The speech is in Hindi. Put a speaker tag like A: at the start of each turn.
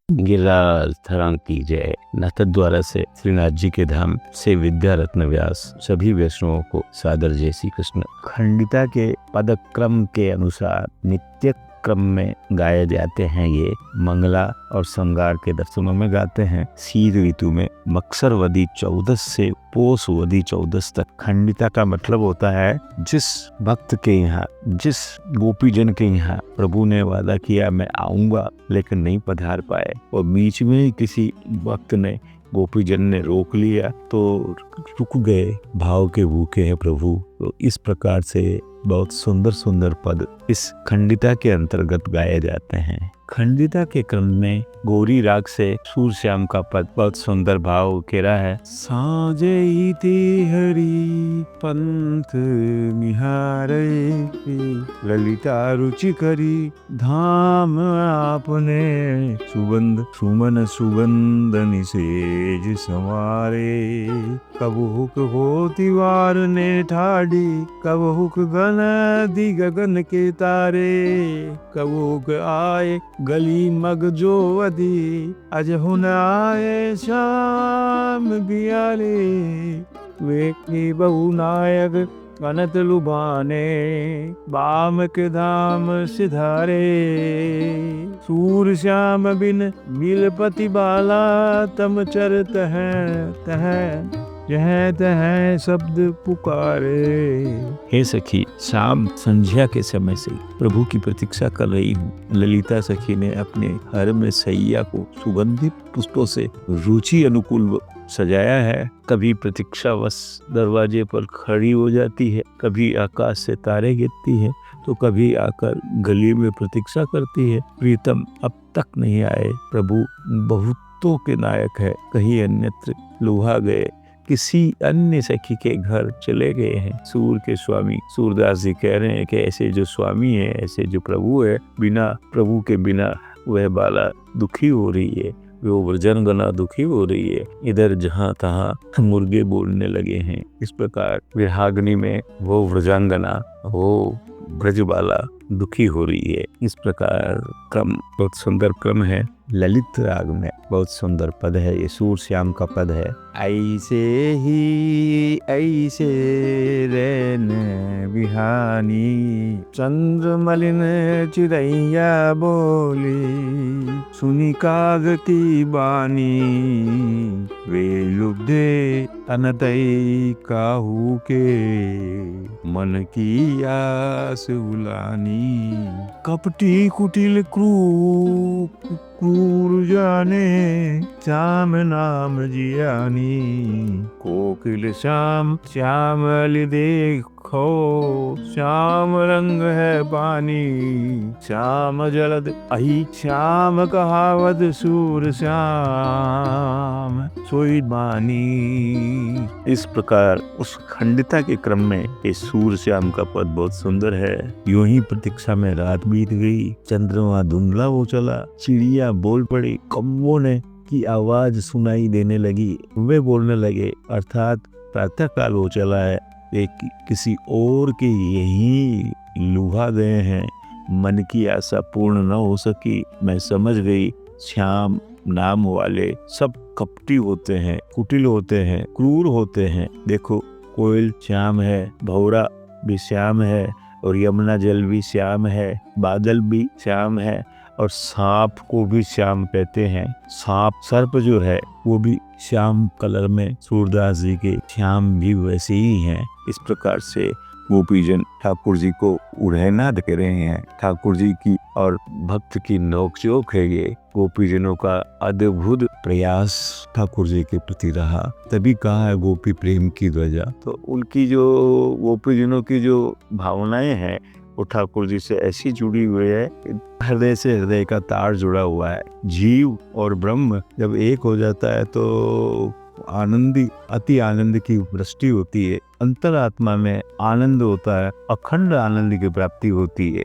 A: गिरिराज धरण की जय। नाथद्वारा से श्रीनाथ जी के धाम से विद्या रत्न व्यास सभी वैष्णवों को सादर जय श्री कृष्ण। खंडिता के पदक्रम के अनुसार नित्य क्रम में गाए जाते हैं। ये मंगला और श्रृंगार के दर्शनों में गाते हैं। शीत ऋतु में मक्सरवदी 14 से पोषवदी 14 तक। खंडिता का मतलब होता है जिस भक्त के यहाँ, जिस गोपीजन के यहाँ प्रभु ने वादा किया मैं आऊंगा लेकिन नहीं पधार पाए, और बीच में किसी भक्त ने गोपीजन ने रोक लिया तो रुक गए, भाव के भूखे हैं प्रभु। तो इस प्रकार से बहुत सुंदर सुंदर पद इस खंडिता के अंतर्गत गाए जाते हैं। खंडिता के क्रम में गौरी राग से सूरश्याम का पद बहुत सुंदर भाव घेरा है। साजे हरि पंथ निहारे, ललिता रुचि करी धाम आपने, सुगंध सुमन सुगंध निसेज संवारे, कब हुक होती वार ने ठाडी, कब हुक गन दी गगन के तारे, कब हुक आए गली मग जो अधी, अज हुन आए शाम बियाले, वे बहु नायक अनत लुभाने, बाम के धाम सिधारे, सूर श्याम बिन मिलपति बाला, तम चरत हैं तह जह तह शब्द पुकारे। हे सखी, शाम संध्या के समय से प्रभु की प्रतीक्षा कर रही हूँ। ललिता सखी ने अपने हर में सैया को सुगंधित पुष्पों से रुचि अनुकूल सजाया है। कभी प्रतीक्षावश दरवाजे पर खड़ी हो जाती है, कभी आकाश से तारे गिरती है, तो कभी आकर गली में प्रतीक्षा करती है। प्रीतम अब तक नहीं आए, प्रभु बहुतों के नायक है, कहीं अन्यत्र लुभा गए, किसी अन्य सखी के घर चले गए हैं। सूर के स्वामी सूरदास जी कह रहे हैं कि ऐसे जो स्वामी है, ऐसे जो प्रभु है, बिना प्रभु के बिना वह बाला दुखी हो रही है, वो व्रजंगना दुखी हो रही है। इधर जहाँ तहाँ मुर्गे बोलने लगे हैं। इस प्रकार विरहाग्नि में वो व्रजांगना, वो ब्रजबाला दुखी हो रही है। इस प्रकार क्रम बहुत सुंदर क्रम है। ललित राग में बहुत सुंदर पद है, ये सूर श्याम का पद है। ऐसे ही ऐसे रैन बिहानी, चंद्र मलिन चिड़ैया बोली, सुनी कागती बानी, वे लुब्धे अनतई काहू के, मन की आस उलानी, कपटी कुटिल क्रूर जाने, श्याम नाम जियानी, कोकिल श्याम श्यामल देखो, श्याम रंग है पानी, श्याम जलद अहि श्याम कहावत, सूर श्याम सोई बानी। इस प्रकार उस खंडिता के क्रम में ये सूर श्याम का पद बहुत सुंदर है। यूं ही प्रतीक्षा में रात बीत गई, चंद्रमा धुंधला हो चला, चिड़िया बोल पड़ी, कौवों ने की आवाज सुनाई देने लगी, वे बोलने लगे, अर्थात प्रातः काल हो चला है, एक किसी और के यही लुभा गए हैं, मन की आशा पूर्ण न हो सकी। मैं समझ गई श्याम नाम वाले सब कपटी होते हैं, कुटिल होते हैं, क्रूर होते हैं। देखो, कोयल श्याम है, भौरा भी श्याम है, और यमुना जल भी श्याम है, बादल भी श्याम है, और सांप को भी श्याम कहते हैं। सांप सर्प जो है वो भी श्याम कलर में, सूरदास जी के श्याम भी वैसे ही हैं। इस प्रकार से गोपीजन ठाकुर जी को उड़ैनाद कर रहे हैं। ठाकुर जी की और भक्त की नोकझोंक है ये। गोपीजनों का अद्भुत प्रयास ठाकुर जी के प्रति रहा, तभी कहा है गोपी प्रेम की ध्वजा। तो उनकी जो गोपीजनों की जो भावनाएं हैं वो ठाकुर जी से ऐसी जुड़ी हुई है, हृदय से हृदय का तार जुड़ा हुआ है। जीव और ब्रह्म जब एक हो जाता है तो आनंदी अति आनंद की वृष्टि होती है, अंतरात्मा में आनंद होता है, अखंड आनंद की प्राप्ति होती है।